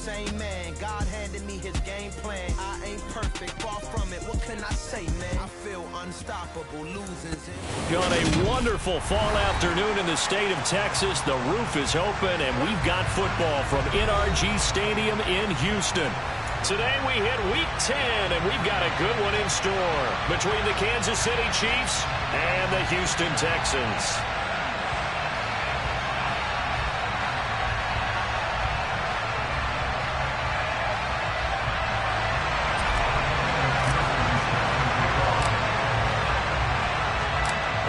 same man. God handed me his game plan. I ain't perfect, far from it. What can I say, man? I feel unstoppable, losing. On a wonderful fall afternoon in the state of Texas, the roof is open, and we've got football from NRG Stadium in Houston. Today we hit Week 10, and we've got a good one in store between the Kansas City Chiefs and the Houston Texans.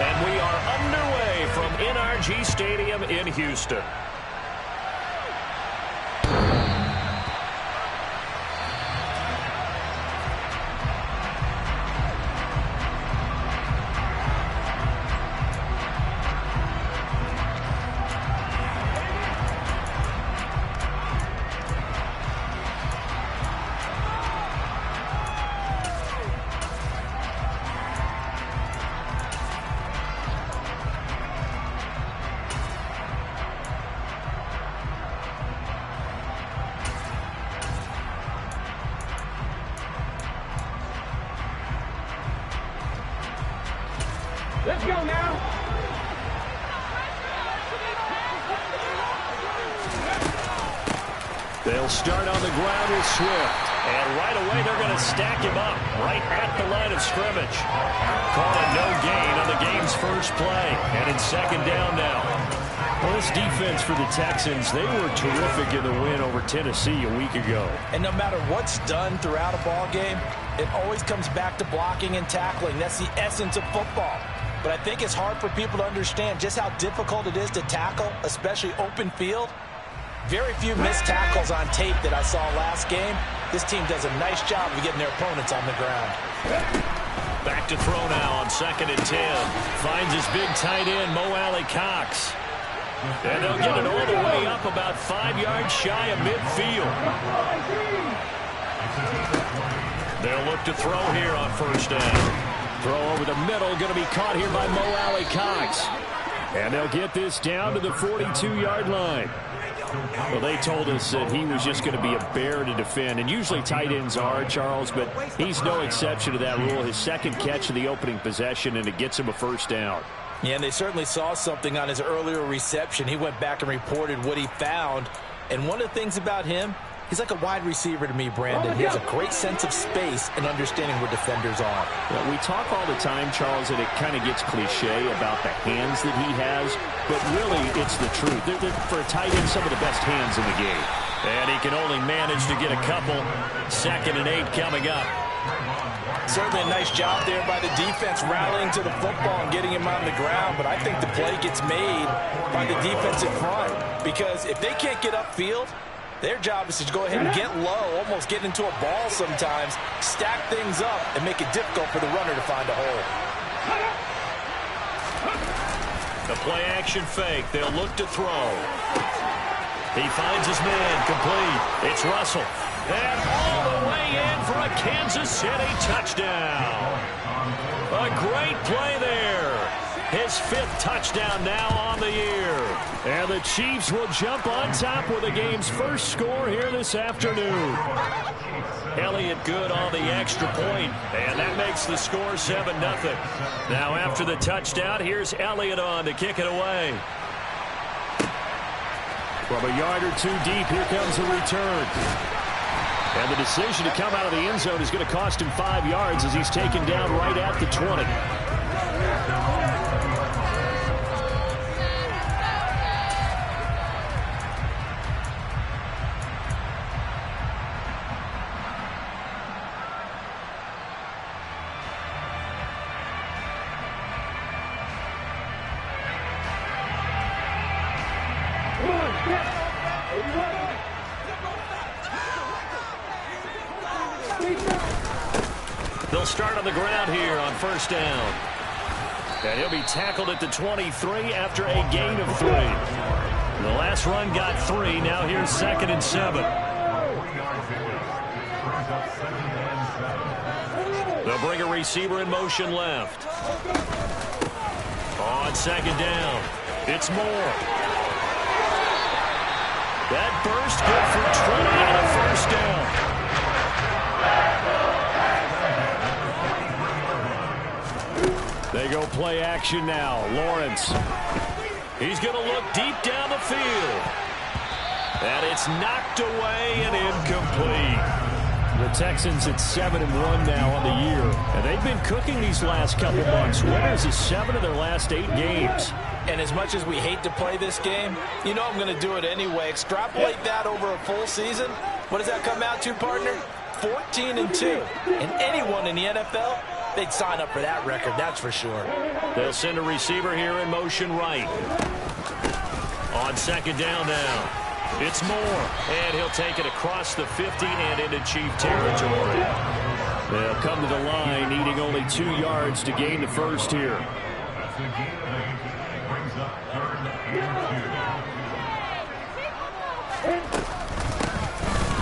And we are underway from NRG Stadium in Houston. Let's go now. They'll start on the ground with Swift. And right away they're going to stack him up right at the line of scrimmage. Call it no gain on the game's first play. And it's second down now. Well, this defense for the Texans, they were terrific in the win over Tennessee a week ago. And no matter what's done throughout a ball game, it always comes back to blocking and tackling. That's the essence of football. But I think it's hard for people to understand just how difficult it is to tackle, especially open field. Very few missed tackles on tape that I saw last game. This team does a nice job of getting their opponents on the ground. Back to throw now on 2nd and 10. Finds his big tight end, Mo Alley-Cox. And they'll get it all the way up about 5 yards shy of midfield. They'll look to throw here on first down. Throw over the middle, going to be caught here by Mo Alley-Cox. And they'll get this down to the 42-yard line. Well, they told us that he was just going to be a bear to defend. And usually tight ends are, Charles, but he's no exception to that rule. His second catch of the opening possession, and it gets him a first down. Yeah, and they certainly saw something on his earlier reception. He went back and reported what he found. And one of the things about him, he's like a wide receiver to me, Brandon. He has a great sense of space and understanding where defenders are. Yeah, we talk all the time, Charles, and it kind of gets cliche about the hands that he has, but really it's the truth. They're, for a tight end, some of the best hands in the game. And he can only manage to get a couple. 2nd and 8 coming up. Certainly a nice job there by the defense rallying to the football and getting him on the ground, but I think the play gets made by the defensive front because if they can't get upfield, their job is to go ahead and get low, almost get into a ball sometimes, stack things up, and make it difficult for the runner to find a hole. The play action fake. They'll look to throw. He finds his man complete. It's Russell. And all the way in for a Kansas City touchdown. A great play there. His 5th touchdown now on the year. And the Chiefs will jump on top with the game's first score here this afternoon. Elliott good on the extra point, and that makes the score 7-0. Now after the touchdown, here's Elliott on to kick it away. From a yard or two deep, here comes the return. And the decision to come out of the end zone is going to cost him 5 yards as he's taken down right at the 20. They'll start on the ground here on first down. And he'll be tackled at the 23 after a gain of 3. The last run got 3. Now here's 2nd and 7. They'll bring a receiver in motion left. On 2nd down, it's Moore. That burst good for 20 and a go play action now. Lawrence. He's going to look deep down the field. And it's knocked away and incomplete. The Texans at 7-1 now on the year. And they've been cooking these last couple months. Winners of 7 of their last 8 games. And as much as we hate to play this game, you know I'm going to do it anyway. Extrapolate that over a full season. What does that come out to, partner? 14-2. And anyone in the NFL, they'd sign up for that record, that's for sure. They'll send a receiver here in motion right. On second down now. It's Moore, and he'll take it across the 50 and into Chief territory. They'll come to the line, needing only 2 yards to gain the first here.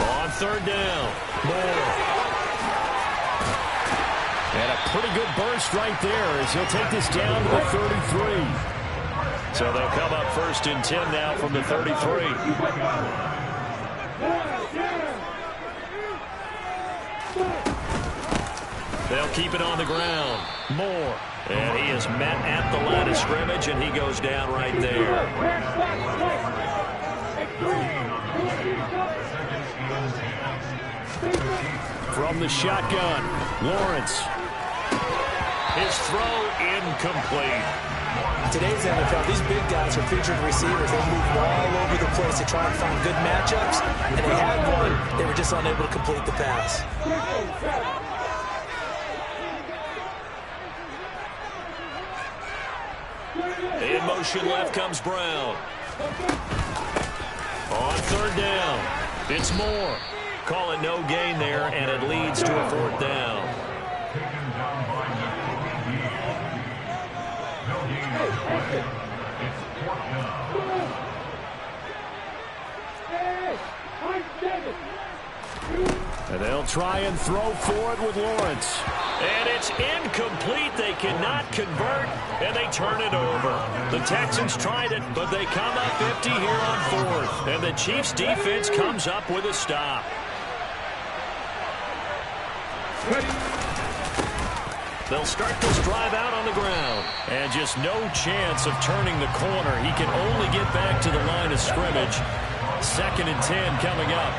On third down, Moore. And a pretty good burst right there as he'll take this down to the 33. So they'll come up 1st and 10 now from the 33. They'll keep it on the ground. Moore. And he is met at the line of scrimmage, and he goes down right there. From the shotgun, Lawrence. His throw incomplete. Today's NFL, these big guys are featured receivers. They move all over the place to try and find good matchups. And they had one. They were just unable to complete the pass. In motion left comes Brown. On third down, it's Moore. Call it no gain there, and it leads to a 4th down. And they'll try and throw for it with Lawrence. And it's incomplete. They cannot convert, and they turn it over. The Texans tried it, but they come up 50 here on 4th. And the Chiefs' defense comes up with a stop. They'll start this drive out on the ground. And just no chance of turning the corner. He can only get back to the line of scrimmage. 2nd and 10 coming up.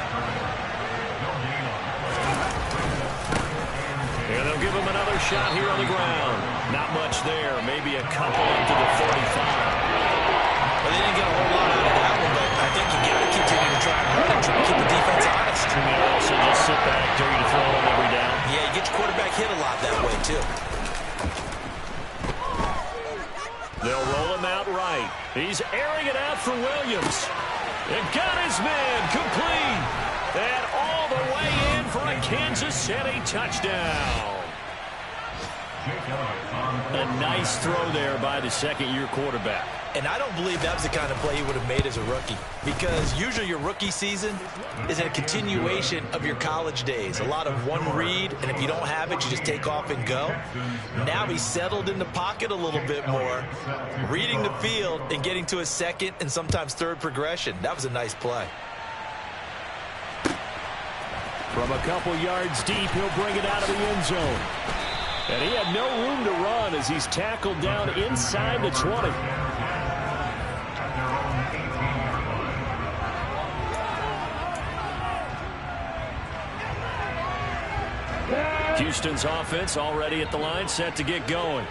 And they'll give him another shot here on the ground. Not much there. Maybe a couple up to the 45. Well, they didn't get a whole lot out of that one, but I think you got to continue to try and run and try to keep the defense honest. And they also just sit back, dare you to throw him every down. Yeah, you get your quarterback hit a lot that way, too. They'll roll him out right. He's airing it out for Williams. And got his man complete. And all the way in for a Kansas City touchdown. A nice throw there by the 2nd-year quarterback. And I don't believe that was the kind of play he would have made as a rookie. Because usually your rookie season is a continuation of your college days. A lot of one read, and if you don't have it, you just take off and go. Now he's settled in the pocket a little bit more, reading the field and getting to his 2nd and sometimes 3rd progression. That was a nice play. From a couple yards deep, he'll bring it out of the end zone. And he had no room to run as he's tackled down inside the 20. Houston's offense already at the line, set to get going.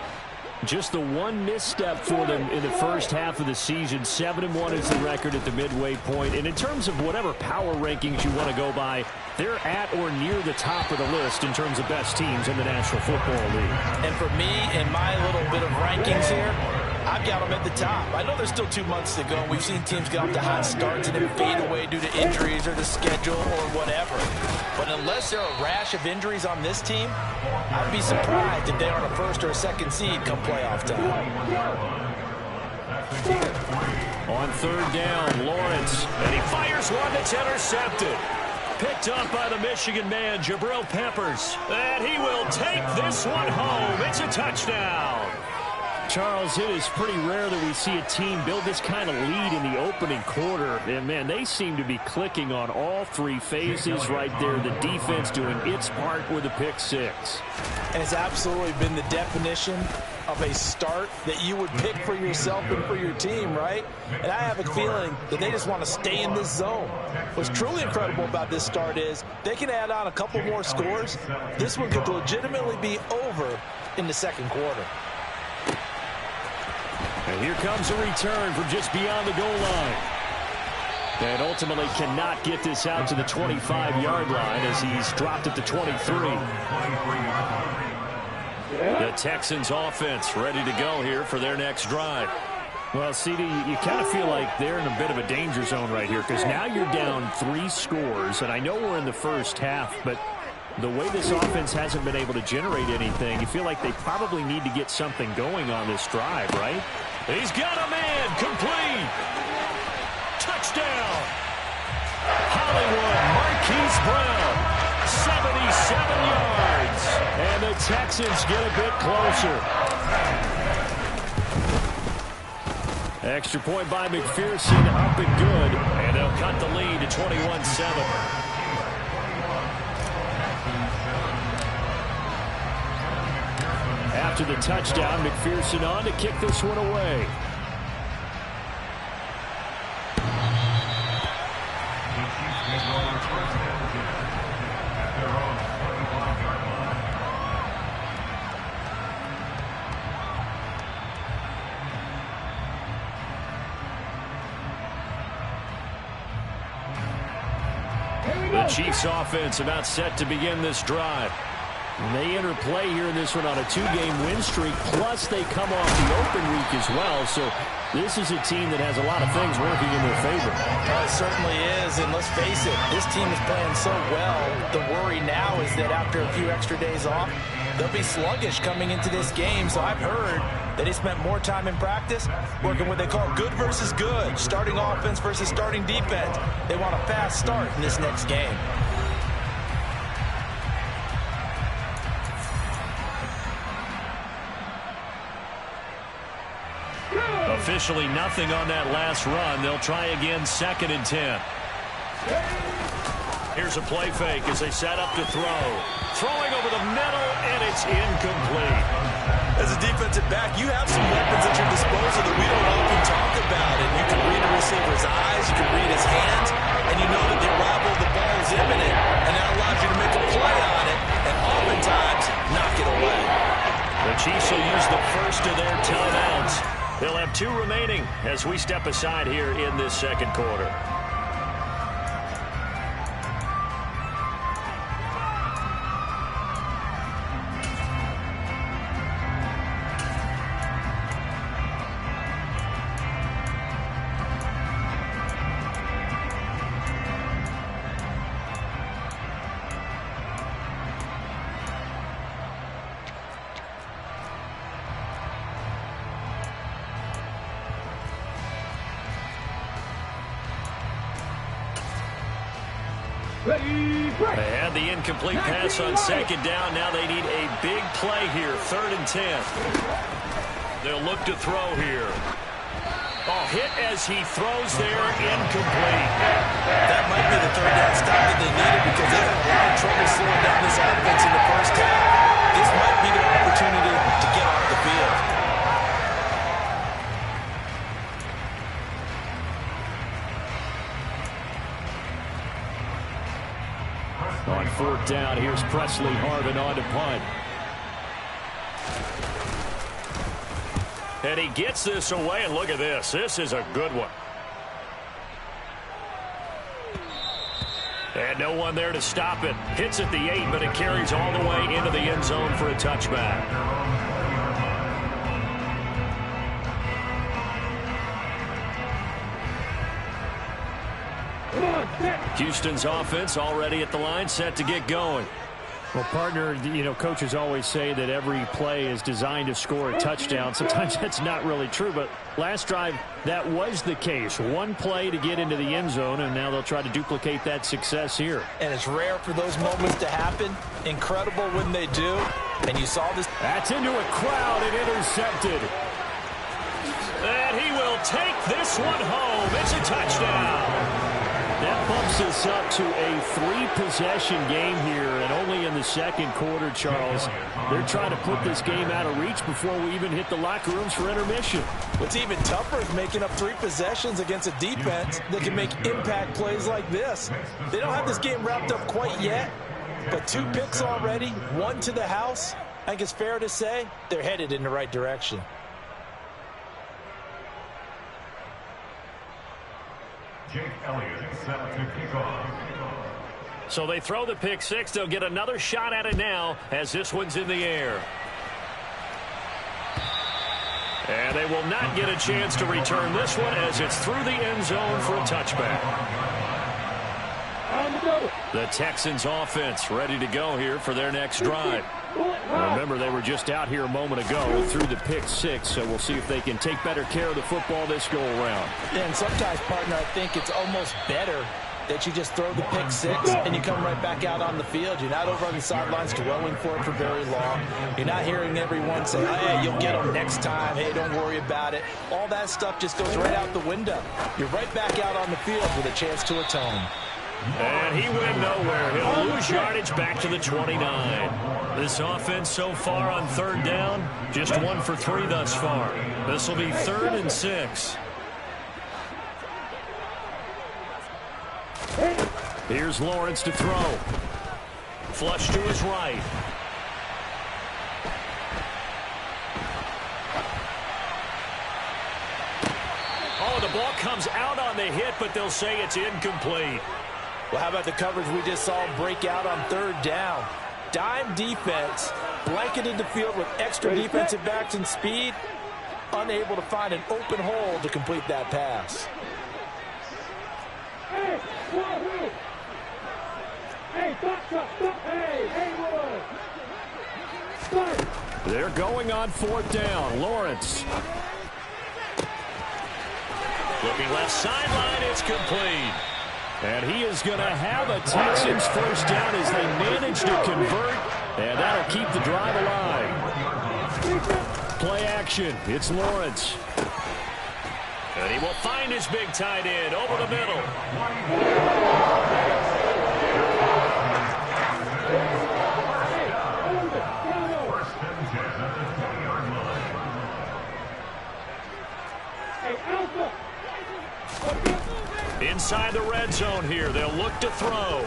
Just the one misstep for them in the first half of the season. 7-1 is the record at the midway point. And in terms of whatever power rankings you want to go by, they're at or near the top of the list in terms of best teams in the National Football League. And for me, in my little bit of rankings here, I've got them at the top. I know there's still 2 months to go. We've seen teams get off to hot starts and then fade away due to injuries or the schedule or whatever. But unless there are a rash of injuries on this team, I'd be surprised if they are a 1st or a 2nd seed come playoff time. On third down, Lawrence. And he fires one that's intercepted. Picked up by the Michigan man, Jabril Peppers. And he will take this one home. It's a touchdown. Charles, it is pretty rare that we see a team build this kind of lead in the opening quarter. And, man, they seem to be clicking on all three phases right there. The defense doing its part with a pick six. And it's absolutely been the definition of a start that you would pick for yourself and for your team, right? And I have a feeling that they just want to stay in this zone. What's truly incredible about this start is they can add on a couple more scores. This one could legitimately be over in the second quarter. And here comes a return from just beyond the goal line. And ultimately cannot get this out to the 25-yard line as he's dropped at the 23. The Texans offense ready to go here for their next drive. Well, CD, you kind of feel like they're in a bit of a danger zone right here because now you're down 3 scores. And I know we're in the first half, but the way this offense hasn't been able to generate anything, you feel like they probably need to get something going on this drive, right? He's got a man, complete. Touchdown. Hollywood Marquise Brown, 77 yards. And the Texans get a bit closer. Extra point by McPherson, up and good. And they'll cut the lead to 21-7. After the touchdown, McPherson on to kick this one away. The Chiefs offense about set to begin this drive. And they enter play here in this one on a 2-game win streak, plus they come off the open week as well. So this is a team that has a lot of things working in their favor. It certainly is, and let's face it, this team is playing so well. The worry now is that after a few extra days off, they'll be sluggish coming into this game. So I've heard that they spent more time in practice working what they call good versus good, starting offense versus starting defense. They want a fast start in this next game. Officially nothing on that last run. They'll try again, 2nd and 10. Here's a play fake as they set up to throw. Throwing over the middle, and it's incomplete. As a defensive back, you have some weapons at your disposal that we don't often talk about. And you can read the receiver's eyes, you can read his hands, and you know that the arrival of the ball is imminent, and that allows you to make a play on it, and oftentimes knock it away. The Chiefs will use the first of their timeouts. They'll have 2 remaining as we step aside here in this second quarter. They had the incomplete pass on 2nd down. Now they need a big play here, 3rd and 10. They'll look to throw here. Oh, hit as he throws there, incomplete. That might be the 3rd down stop that they needed because they had a lot of trouble slowing down this offense in the first half. This might be their opportunity to get off the field. On 4th down, here's Presley Harvin on to punt. And he gets this away, and look at this. This is a good one. And no one there to stop it. Hits at the 8, but it carries all the way into the end zone for a touchback. Houston's offense already at the line, set to get going. Well, partner, you know, coaches always say that every play is designed to score a touchdown. Sometimes that's not really true, but last drive, that was the case. One play to get into the end zone, and now they'll try to duplicate that success here. And it's rare for those moments to happen. Incredible when they do. And you saw this. That's into a crowd and intercepted. take this one home. It's a touchdown. That bumps us up to a 3-possession game here, and only in the second quarter, Charles. They're trying to put this game out of reach before we even hit the locker rooms for intermission. What's even tougher is making up 3 possessions against a defense that can make impact plays like this. They don't have this game wrapped up quite yet, but 2 picks already, 1 to the house. I think it's fair to say they're headed in the right direction. So they throw the pick 6. They'll get another shot at it now as this one's in the air. And they will not get a chance to return this one as it's through the end zone for a touchback. The Texans offense ready to go here for their next drive. Remember, they were just out here a moment ago through the pick 6, so we'll see if they can take better care of the football this go around. Yeah, and sometimes, partner, I think it's almost better that you just throw the pick 6 and you come right back out on the field. You're not over on the sidelines dwelling for it for very long. You're not hearing everyone say, hey, you'll get them next time. Hey, don't worry about it. All that stuff just goes right out the window. You're right back out on the field with a chance to atone. And he went nowhere. He'll lose yardage back to the 29. This offense so far on 3rd down, just 1 for 3 thus far. This will be 3rd and 6. Here's Lawrence to throw. Flush to his right. Oh, the ball comes out on the hit, but they'll say it's incomplete. Well, how about the coverage we just saw break out on 3rd down? Dime defense, blanketed the field with extra defensive backs and speed, unable to find an open hole to complete that pass. They're going on 4th down. Lawrence. Looking left sideline, it's complete. And he is going to have a Texans 1st down as they manage to convert, and that'll keep the drive alive. Play action. It's Lawrence. And he will find his big tight end over the middle. Inside the red zone here, they'll look to throw.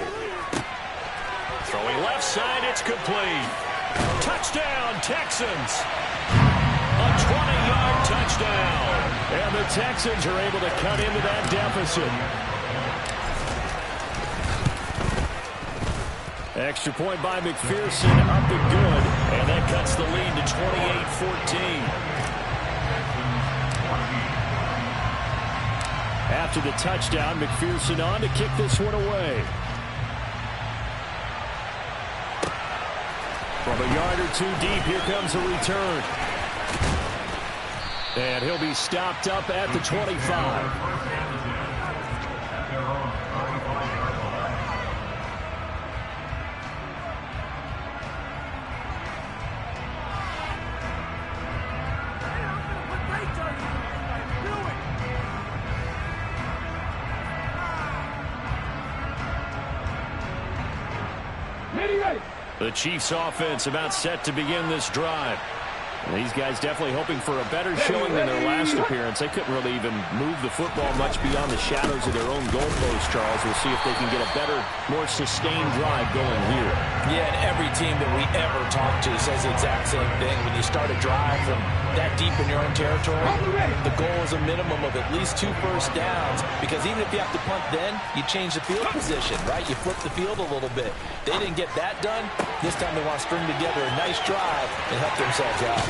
Throwing left side, it's complete. Touchdown, Texans. A 20-yard touchdown. And the Texans are able to cut into that deficit. Extra point by McPherson, up and good. And that cuts the lead to 28-14. After the touchdown, McPherson on to kick this one away. From a yard or 2 deep, here comes a return. And he'll be stopped up at the 25. The Chiefs offense about set to begin this drive. And these guys definitely hoping for a better showing than their last appearance. They couldn't really even move the football much beyond the shadows of their own goalpost, Charles. We'll see if they can get a better, more sustained drive going here. Yeah, and every team that we ever talk to says the exact same thing. When you start a drive from that deep in your own territory, the goal is a minimum of at least 2 first downs, because even if you have to punt then, you change the field position, right? You flip the field a little bit. They didn't get that done. This time they want to string together a nice drive and help themselves out.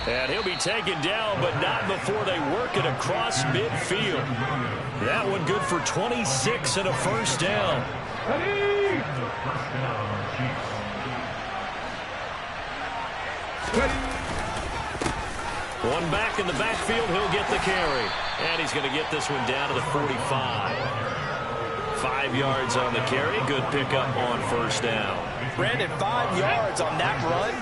And he'll be taken down, but not before they work it across midfield. That one good for 26 and a first down. One back in the backfield, he'll get the carry. And he's going to get this one down to the 45. 5 yards on the carry. Good pickup on first down. Brandon, 5 yards on that run.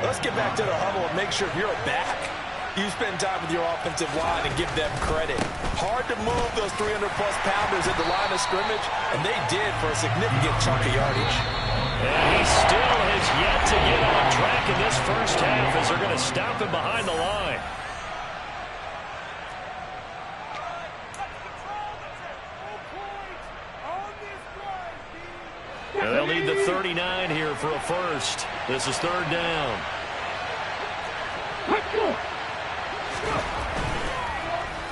Let's get back to the huddle and make sure if you're a back, you spend time with your offensive line and give them credit. Hard to move those 300-plus pounders at the line of scrimmage, and they did for a significant chunk of yardage. And he still has yet to get on track in this first half as they're going to stop him behind the line. And they'll need the 39 here for a first. This is third down.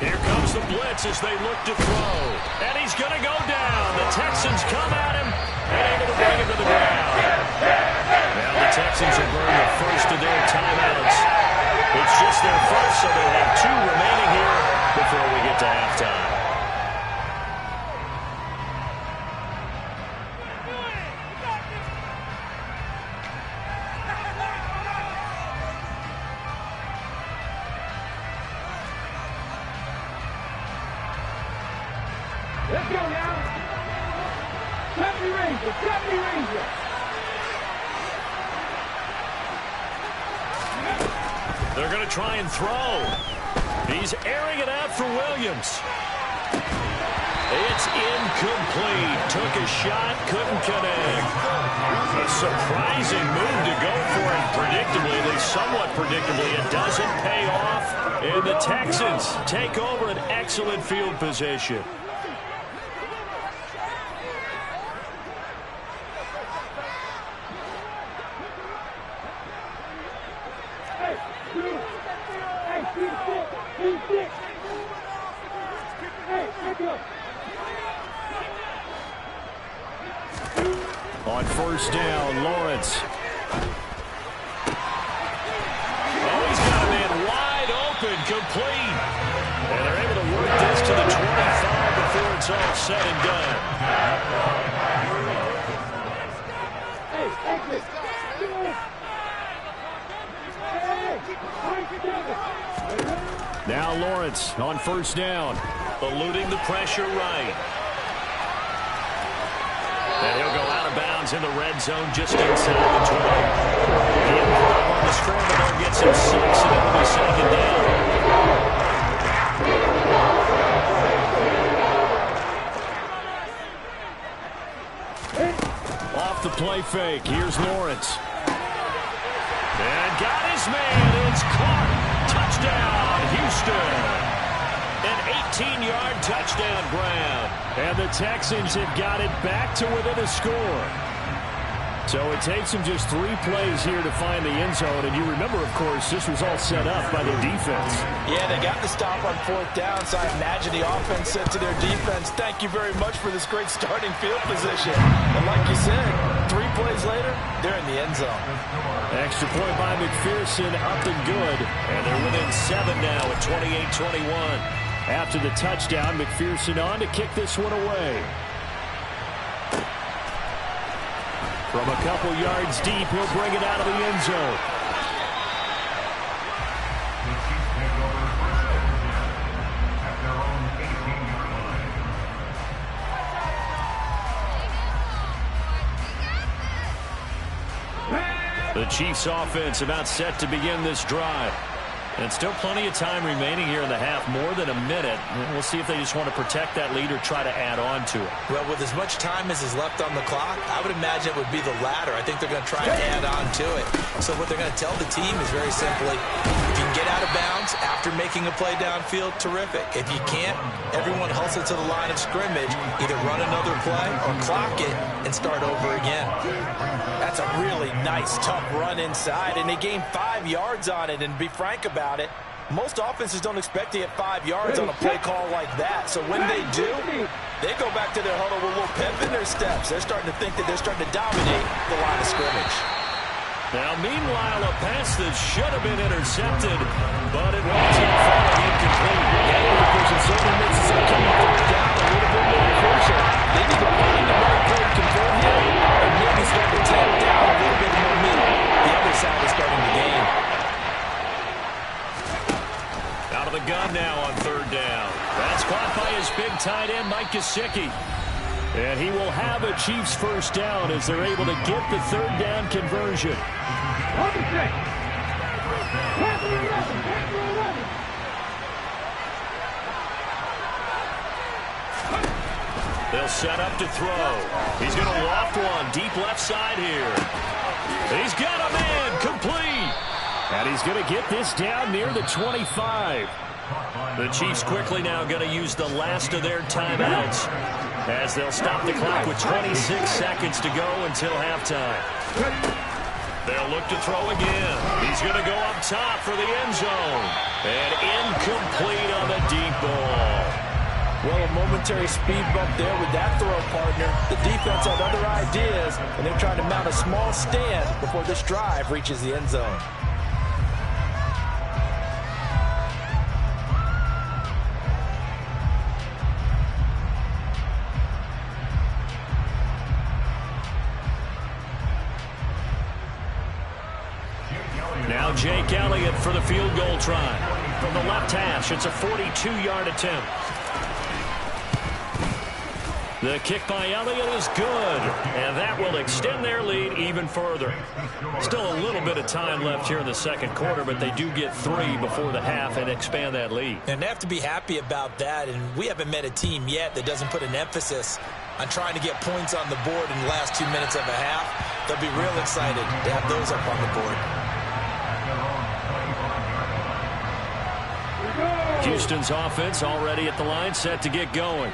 Here comes the blitz as they look to throw. And he's going to go down. The Texans come at him and able to bring him to the ground. Now the Texans have burned the first of their timeouts. It's just their first, so they'll have 2 remaining here before we get to halftime. Let's go now. 70 Rangers, 70 Rangers. They're going to try and throw. He's airing it out for Williams. It's incomplete. Took a shot, couldn't connect. A surprising move to go for it predictably, at least somewhat predictably. It doesn't pay off, and the Texans take over an excellent field position. On first down, Lawrence. Oh, he's got a man wide open, complete. And they're able to work this to the 25 before it's all said and done. Now Lawrence on first down, eluding the pressure right. And he'll go out of bounds in the red zone just inside the 20. The improv on the scramble gets him 6, and it'll be second down. Off the play fake, here's Lawrence. And got his man, it's caught. Touchdown, Houston. An 18-yard touchdown ground. And the Texans have got it back to within a score. So it takes them just 3 plays here to find the end zone. And you remember, of course, this was all set up by the defense. Yeah, they got the stop on 4th down, so I imagine the offense said to their defense, thank you very much for this great starting field position. And like you said, 3 plays later, they're in the end zone. Extra point by McPherson, up and good. And they're within 7 now at 28-21. After the touchdown, McPherson on to kick this one away. From a couple yards deep, he'll bring it out of the end zone. The Chiefs offense about set to begin this drive. And still plenty of time remaining here in the half, more than a minute. We'll see if they just want to protect that lead or try to add on to it. Well, with as much time as is left on the clock, I would imagine it would be the latter. I think they're going to try and add on to it. So what they're going to tell the team is very simply, if you can get out of bounds after making a play downfield, terrific. If you can't, everyone hustle to the line of scrimmage, either run another play or clock it and start over again. That's a really nice, tough run inside, and they gained 5 yards on it. And to be frank about it, most offenses don't expect to get 5 yards on a play call like that. So when they do, they go back to their huddle with a little pep in their steps. They're starting to think that they're starting to dominate the line of scrimmage. Now, meanwhile, a pass that should have been intercepted, but it winds up falling incomplete. It certainly makes it coming third down a little bit more crucial. They need to find the right play to convert here and maybe start to tamp down a little bit more momentum. The other side is starting to gain. Out of the gun now on third down. That's caught by his big tight end, Mike Gesicki. And he will have a Chiefs first down as they're able to get the third down conversion. On the check. Pass 11. They'll set up to throw. He's going to loft one deep left side here. He's got a man complete. And he's going to get this down near the 25. The Chiefs quickly now going to use the last of their timeouts as they'll stop the clock with 26 seconds to go until halftime. They'll look to throw again. He's going to go up top for the end zone. And incomplete on the deep ball. Well, a momentary speed bump there with that throw, partner. The defense had other ideas, and they're trying to mount a small stand before this drive reaches the end zone. Now Jake Elliott for the field goal try. From the left hash, it's a 42-yard attempt. The kick by Elliott is good, and that will extend their lead even further. Still a little bit of time left here in the second quarter, but they do get 3 before the half and expand that lead. And they have to be happy about that, and we haven't met a team yet that doesn't put an emphasis on trying to get points on the board in the last 2 minutes of a half. They'll be real excited to have those up on the board. Houston's offense already at the line, set to get going.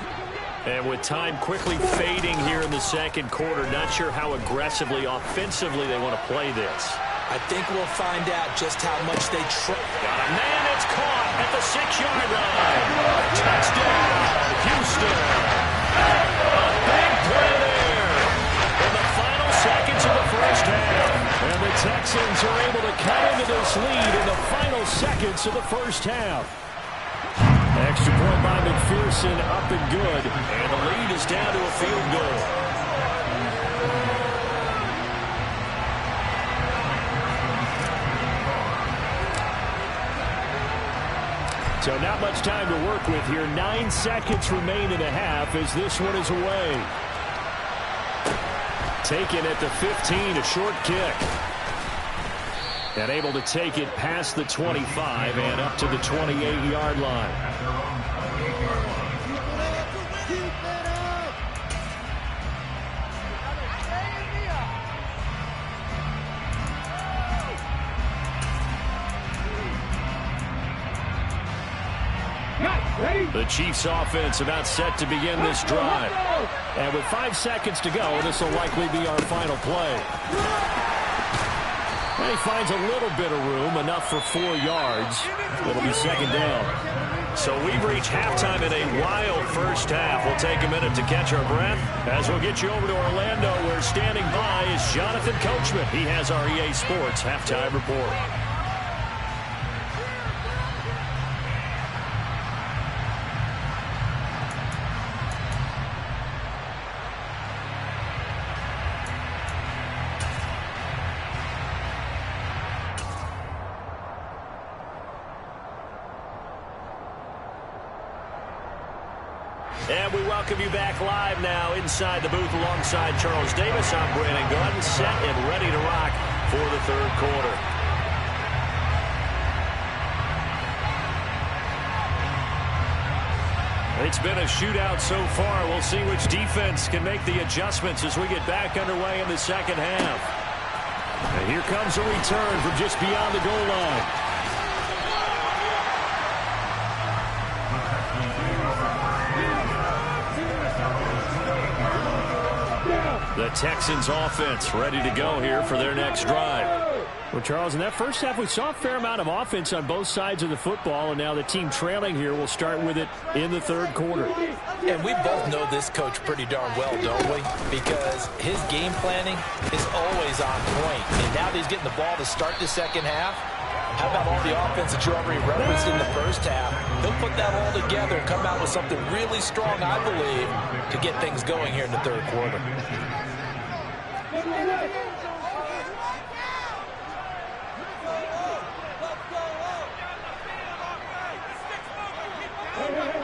And with time quickly fading here in the second quarter, not sure how aggressively, offensively they want to play this. I think we'll find out just how much they try. Got a man, it's caught at the 6-yard line. Touchdown, Houston. A big play there in the final seconds of the first half. And the Texans are able to cut into this lead in the final seconds of the first half. Extra point by McPherson, up and good. And the lead is down to a field goal. So not much time to work with here. 9 seconds remain in the half as this one is away. Taken at the 15, a short kick. And able to take it past the 25 and up to the 28-yard line. The Chiefs offense about set to begin this drive. And with 5 seconds to go, this will likely be our final play. And he finds a little bit of room, enough for 4 yards. It'll be second down. So we've reached halftime in a wild first half. We'll take a minute to catch our breath as we'll get you over to Orlando, where standing by is Jonathan Coachman. He has our EA Sports halftime report. And we welcome you back live now inside the booth alongside Charles Davis. I'm Brandon Gunn, set and ready to rock for the third quarter. It's been a shootout so far. We'll see which defense can make the adjustments as we get back underway in the second half. And here comes a return from just beyond the goal line. The Texans offense ready to go here for their next drive. Well, Charles, in that first half, we saw a fair amount of offense on both sides of the football, and now the team trailing here will start with it in the third quarter. And we both know this coach pretty darn well, don't we? Because his game planning is always on point. And now that he's getting the ball to start the second half, how about all the offense that you already referenced in the first half? He'll put that all together and come out with something really strong, I believe, to get things going here in the third quarter.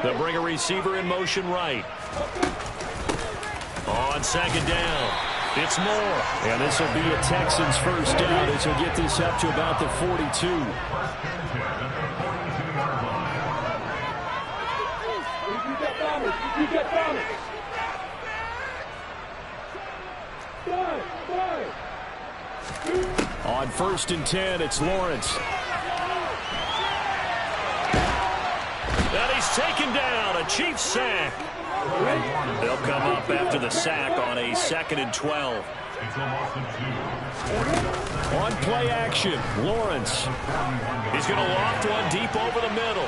They'll bring a receiver in motion right. On second down, it's Moore. And this will be a Texans first down as he'll get this up to about the 42. On 1st and 10, it's Lawrence. And he's taken down, a Chiefs sack. They'll come up after the sack on a 2nd and 12. On play action, Lawrence. He's going to loft one deep over the middle.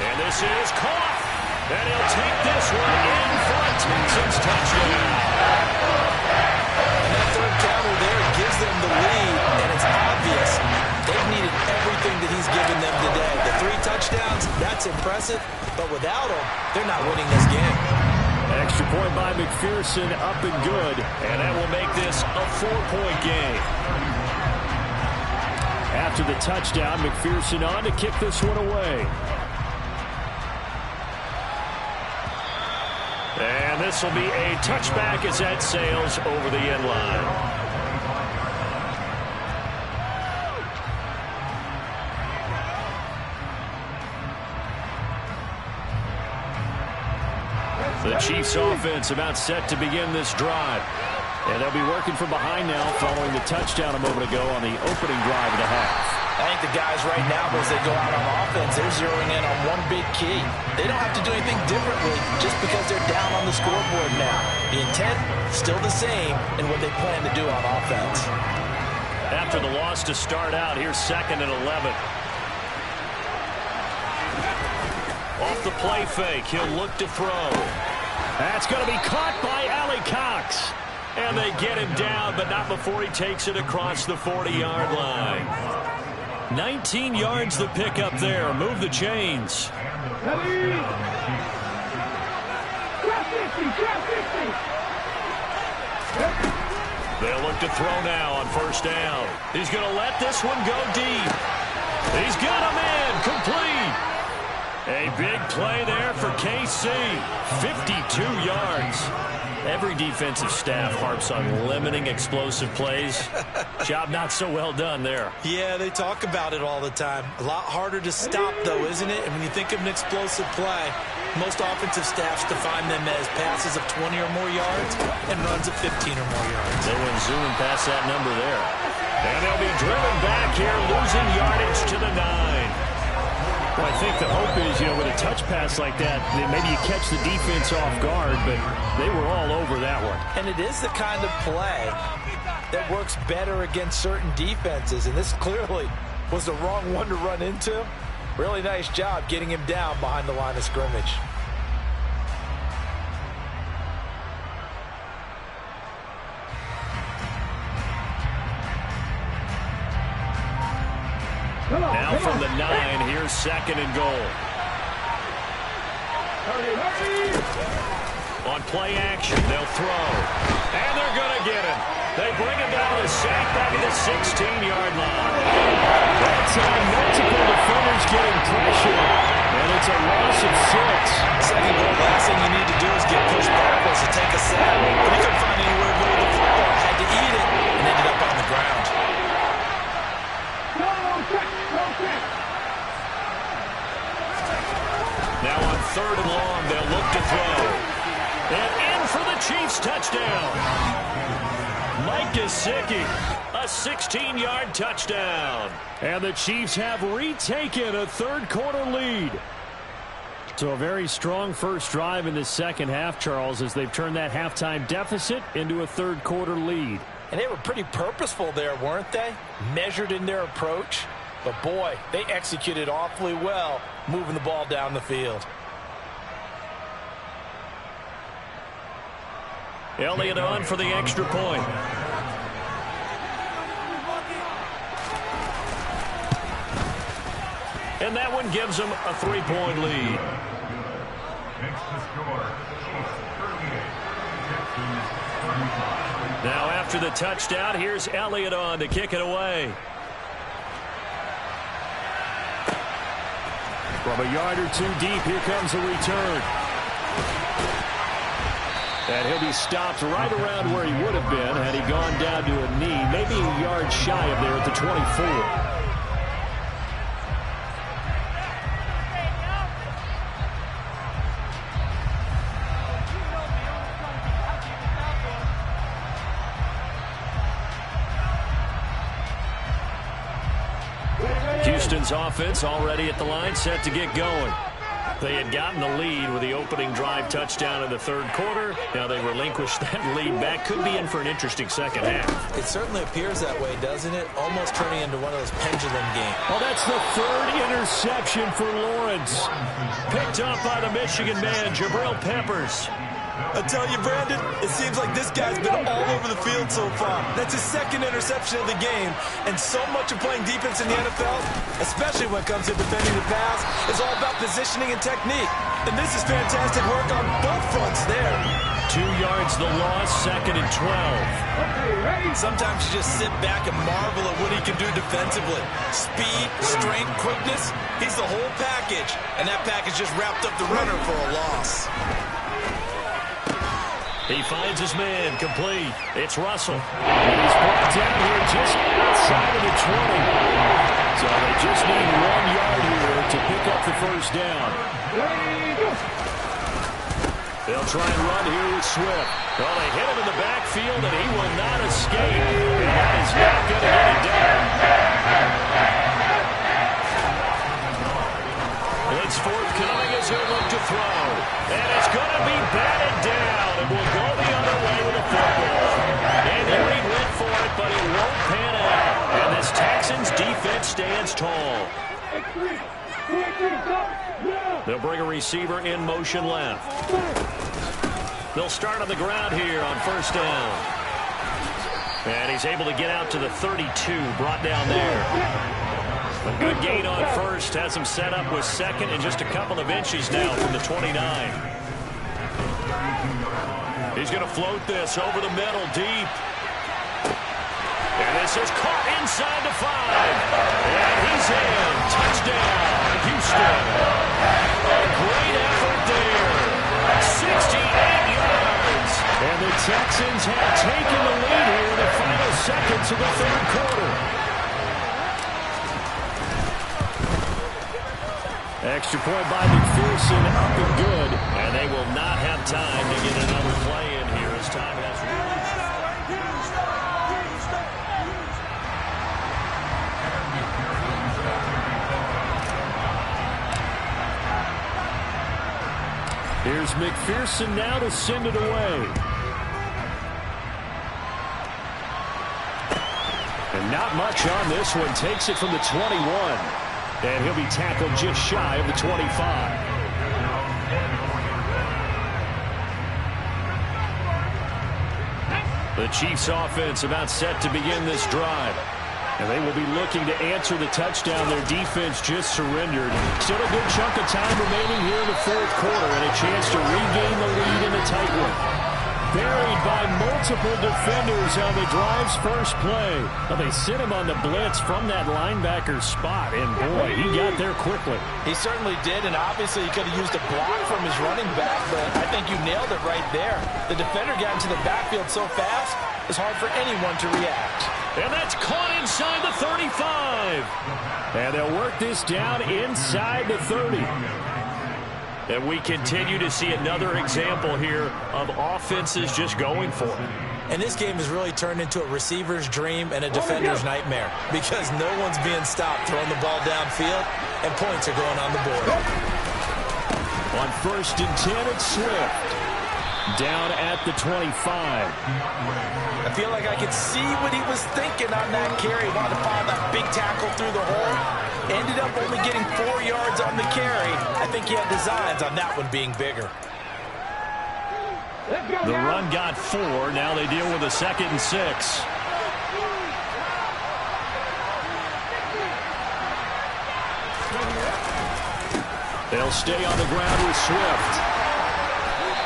And this is caught. And he'll take this one in for a Texans touchdown. And that third counter there gives them the lead, and it's obvious they've needed everything that he's given them today. The 3 touchdowns, that's impressive, but without him, they're not winning this game. Extra point by McPherson, up and good, and that will make this a 4-point game. After the touchdown, McPherson on to kick this one away. And this will be a touchback as that sails over the end line. The Chiefs offense about set to begin this drive. And they'll be working from behind now following the touchdown a moment ago on the opening drive of the half. I think the guys right now, as they go out on offense, they're zeroing in on one big key. They don't have to do anything differently just because they're down on the scoreboard now. The intent, still the same in what they plan to do on offense. After the loss to start out, here's 2nd and 11. Off the play fake, he'll look to throw. That's going to be caught by Allie Cox. And they get him down, but not before he takes it across the 40-yard line. 19 yards the pick up there. Move the chains. They'll look to throw now on 1st down. He's going to let this one go deep. He's got him in. Complete. A big play there for KC. 52 yards. Every defensive staff harps on limiting explosive plays. Job not so well done there. Yeah, they talk about it all the time. A lot harder to stop, though, isn't it? And when you think of an explosive play, most offensive staffs define them as passes of 20 or more yards and runs of 15 or more yards. They went zooming past that number there. And they'll be driven back here, losing yardage to the 9. Well, I think the hope is, with a touch pass like that, maybe you catch the defense off guard, but they were all over that one. And it is the kind of play that works better against certain defenses, and this clearly was the wrong one to run into. Really nice job getting him down behind the line of scrimmage. Now from the 9, here's 2nd and goal. On play action, they'll throw. And they're going to get him. They bring him down to sack back at the 16-yard line. That time, multiple defenders getting pressure. And it's a loss of 6. Second goal, last thing you need to do is get pushed backwards to take a sack. But he couldn't find anywhere to go with the football. Had to eat it and ended up on the ground. Now on 3rd and long, they'll look to throw. And in for the Chiefs touchdown. Mike Gesicki, a 16-yard touchdown. And the Chiefs have retaken a 3rd quarter lead. So a very strong first drive in the second half, Charles, as they've turned that halftime deficit into a 3rd quarter lead. And they were pretty purposeful there, weren't they? Measured in their approach. But, boy, they executed awfully well moving the ball down the field. Elliott on for the extra point. And that one gives them a 3-point lead. Now after the touchdown, here's Elliott on to kick it away. From a yard or 2 deep, here comes a return. And he'll be stopped right around where he would have been had he gone down to a knee, maybe a yard shy of there at the 24. Houston's offense already at the line, set to get going. They had gotten the lead with the opening drive touchdown in the third quarter. Now they relinquished that lead back. Could be in for an interesting second half. It certainly appears that way, doesn't it? Almost turning into one of those pendulum games. Well, that's the third interception for Lawrence. Picked up by the Michigan man, Jabril Peppers. I tell you, Brandon, it seems like this guy's been all over the field so far. That's his second interception of the game. And so much of playing defense in the NFL, especially when it comes to defending the pass, is all about positioning and technique. And this is fantastic work on both fronts there. 2 yards the loss, 2nd and 12. Sometimes you just sit back and marvel at what he can do defensively. Speed, strength, quickness, he's the whole package. And that package just wrapped up the runner for a loss. He finds his man, complete. It's Russell. He's brought down here just outside of the 20. So they just need 1 yard here to pick up the first down. They'll try and run here with Swift. Well, they hit him in the backfield, and he will not escape. That is not going to get it done. It's forthcoming as he'll look to throw. And it's going to be batted down. And will go the other way with the football. Andy Reid went for it, but it won't pan out. And this Texans defense stands tall. They'll bring a receiver in motion left. They'll start on the ground here on first down. And he's able to get out to the 32, brought down there. A good gain on first, has him set up with second and just a couple of inches now from the 29. He's going to float this over the middle deep. And this is caught inside the 5. And he's in. Touchdown, Houston. A great effort there. 68 yards. And the Texans have taken the lead here in the final seconds of the third quarter. Extra point by McPherson, up and good. And they will not have time to get another play in here as time has really... Here's McPherson now to send it away. And not much on this one. Takes it from the 21. And he'll be tackled just shy of the 25. The Chiefs offense about set to begin this drive. And they will be looking to answer the touchdown their defense just surrendered. Still a good chunk of time remaining here in the fourth quarter and a chance to regain the lead in a tight one. Buried by multiple defenders on the drive's first play. Well, they sit him on the blitz from that linebacker spot, and boy, he got there quickly. He certainly did, and obviously he could have used a block from his running back, but I think you nailed it right there. The defender got into the backfield so fast, it's hard for anyone to react. And that's caught inside the 35. And they'll work this down inside the 30. And we continue to see another example here of offenses just going for it. And this game has really turned into a receiver's dream and a defender's nightmare because no one's being stopped throwing the ball downfield, and points are going on the board. On 1st and 10, it's Swift. Down at the 25. I feel like I could see what he was thinking on that carry. Wanted to fire that big tackle through the hole. Ended up only getting 4 yards on the carry. I think he had designs on that one being bigger. The run got 4. Now they deal with a 2nd and 6. They'll stay on the ground with Swift.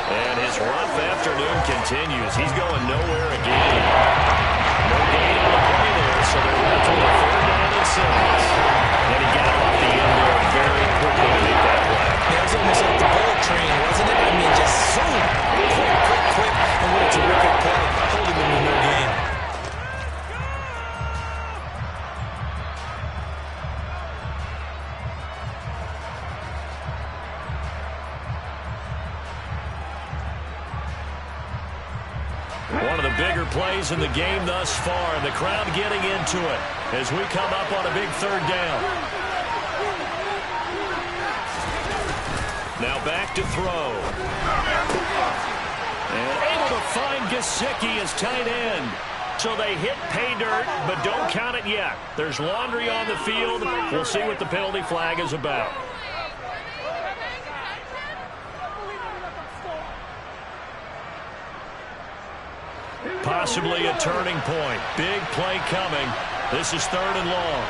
And his rough afternoon continues. He's going nowhere again. No gain on the play there, so they're left with a 4th down and 6. And he got off the end there very quickly to make that play. Yeah, it was almost like the bullet train, wasn't it? I mean, just zoom. Quick. And what a terrific play. Holding him with no gain. One of the bigger plays in the game thus far. The crowd getting into it as we come up on a big third down. Now back to throw. And able to find Gesicki as tight end. So they hit pay dirt, but don't count it yet. There's laundry on the field. We'll see what the penalty flag is about. Possibly a turning point. Big play coming. This is 3rd and long.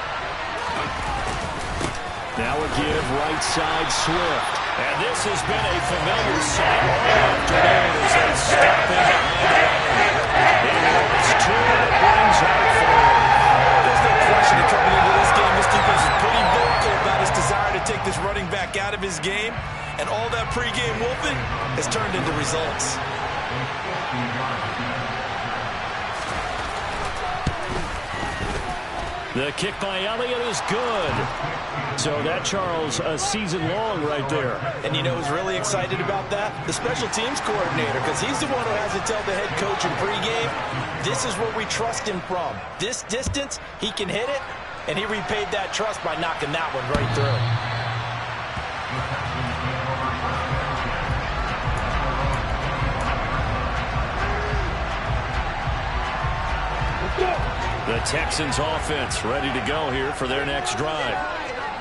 Now a give right side Swift. And this has been a familiar sight all afternoon as they stop him behind the line. He wants 2 and brings out 4. There's no question that coming into this game, this defense is pretty vocal about his desire to take this running back out of his game. And all that pregame wolfing has turned into results. The kick by Elliott is good. So that, Charles, a season long right there. And you know who's really excited about that? The special teams coordinator, because he's the one who has to tell the head coach in pregame, this is where we trust him from. This distance, he can hit it, and he repaid that trust by knocking that one right through. The Texans offense ready to go here for their next drive.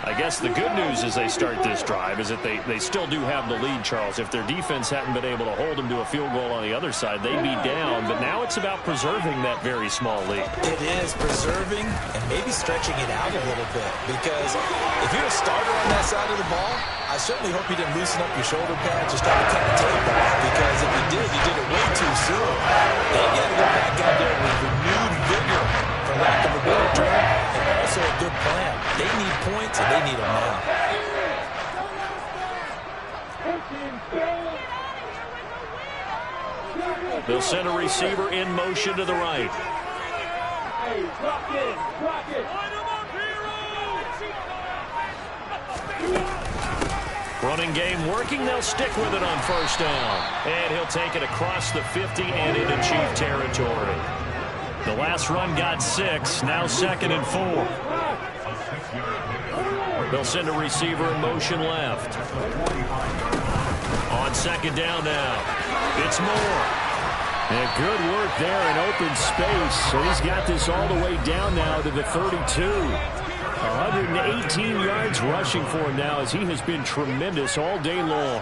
I guess the good news as they start this drive is that they still do have the lead, Charles. If their defense hadn't been able to hold them to a field goal on the other side, they'd be down. But now it's about preserving that very small lead. It is preserving and maybe stretching it out a little bit. Because if you're a starter on that side of the ball, I certainly hope you didn't loosen up your shoulder pads or start to cut the tape off. Because if you did it way too soon. They got to go back out there with renewed vigor, for lack of a better term, and also a good plan. They need points, and they need them now. They'll send a receiver in motion to the right. Running game working. They'll stick with it on 1st down. And he'll take it across the 50 and into Chief territory. The last run got 6. Now 2nd and 4. They'll send a receiver in motion left. On 2nd down now. It's Moore. And good work there in open space. So he's got this all the way down now to the 32. 118 yards rushing for him now as he has been tremendous all day long.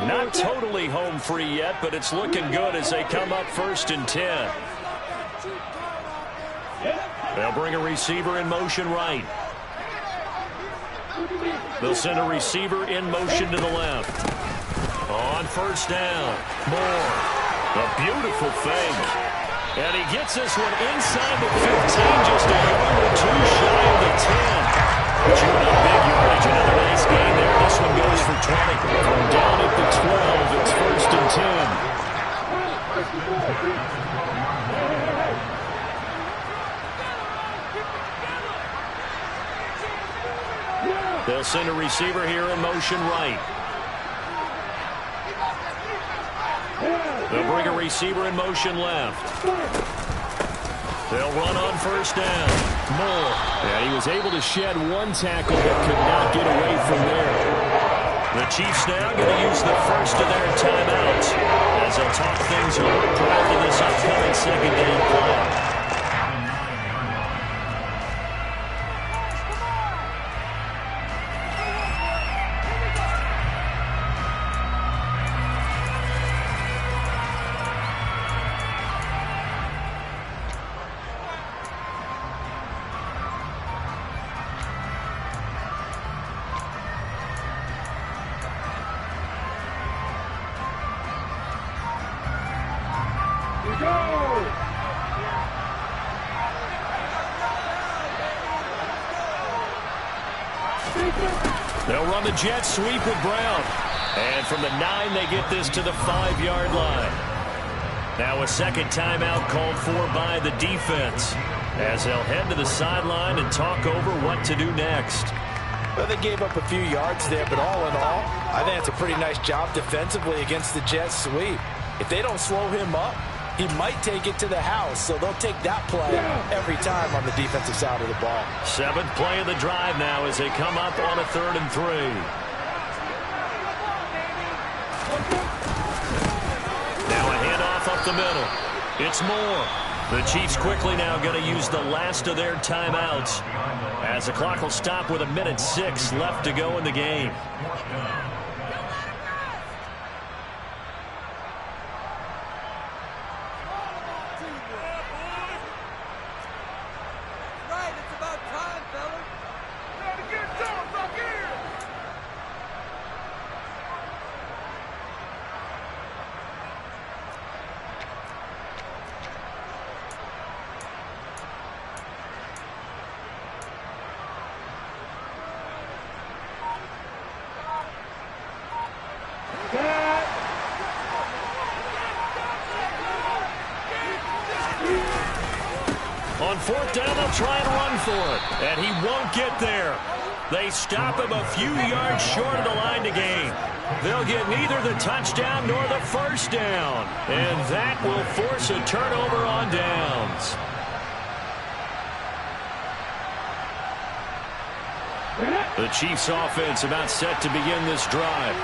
Not totally home free yet, but it's looking good as they come up 1st and 10. They'll bring a receiver in motion right. They'll send a receiver in motion to the left. On 1st down, Moore. A beautiful fake. And he gets this one inside the 15, just a yard or 2 shy of the 10. Chewing up big yardage, another nice gain there. This one goes for 20. From down at the 12, it's 1st and 10. They'll send a receiver here in motion right. They'll bring a receiver in motion left. They'll run on 1st down. Moore. Yeah, he was able to shed 1 tackle but could not get away from there. The Chiefs now going to use the first of their timeouts as they'll talk things over prior to this upcoming 2nd down play. They'll run the jet sweep with Brown. And from the 9, they get this to the 5-yard line. Now a 2nd timeout called for by the defense as they'll head to the sideline and talk over what to do next. Well, they gave up a few yards there, but all in all, I think it's a pretty nice job defensively against the Jets sweep. If they don't slow him up, he might take it to the house, so they'll take that play every time on the defensive side of the ball. 7th play of the drive now as they come up on a 3rd and 3. Now a handoff up the middle. It's Moore. The Chiefs quickly now going to use the last of their timeouts as the clock will stop with 1:06 left to go in the game. On 4th down, they'll try and run for it. And he won't get there. They stop him a few yards short of the line to gain. They'll get neither the touchdown nor the 1st down. And that will force a turnover on downs. The Chiefs offense about set to begin this drive.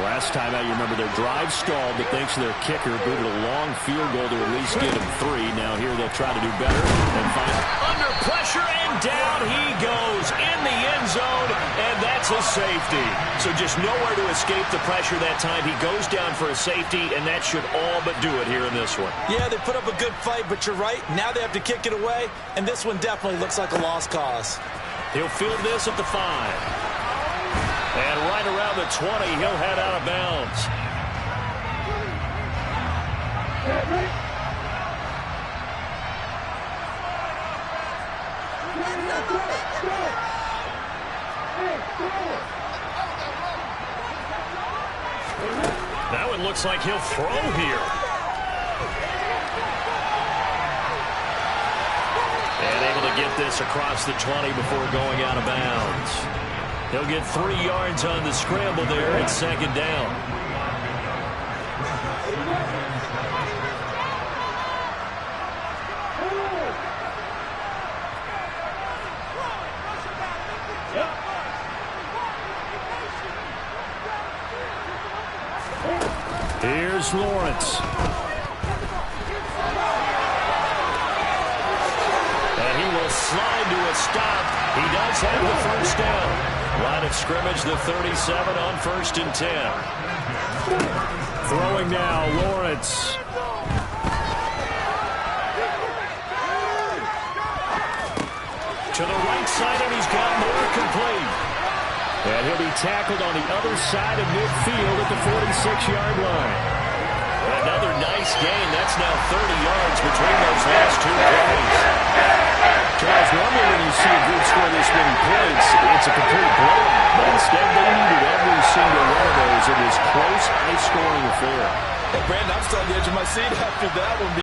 Last time out, you remember their drive stalled, but thanks to their kicker, booted a long field goal to at least get them 3. Now here they'll try to do better and find under pressure, and down he goes in the end zone, and that's a safety. So just nowhere to escape the pressure that time. He goes down for a safety, and that should all but do it here in this one. Yeah, they put up a good fight, but you're right. Now they have to kick it away, and this one definitely looks like a lost cause. He'll field this at the 5. And right around the 20, he'll head out of bounds. Now it looks like he'll throw here. And able to get this across the 20 before going out of bounds. He'll get 3 yards on the scramble there at 2nd down. Here's Lawrence. And he will slide to a stop. He does have the 1st down. Line of scrimmage, the 37 on 1st and 10. Throwing now, Lawrence. To the right side, and he's got more complete. And he'll be tackled on the other side of midfield at the 46-yard line. Another nice gain. That's now 30 yards between those last 2 plays. Charles, normally when you see a group score this many points, it's a complete blowout. But instead, they needed every single one of those. It was close, high-scoring affair. Hey, Brandon, I'm still on the edge of my seat after that one.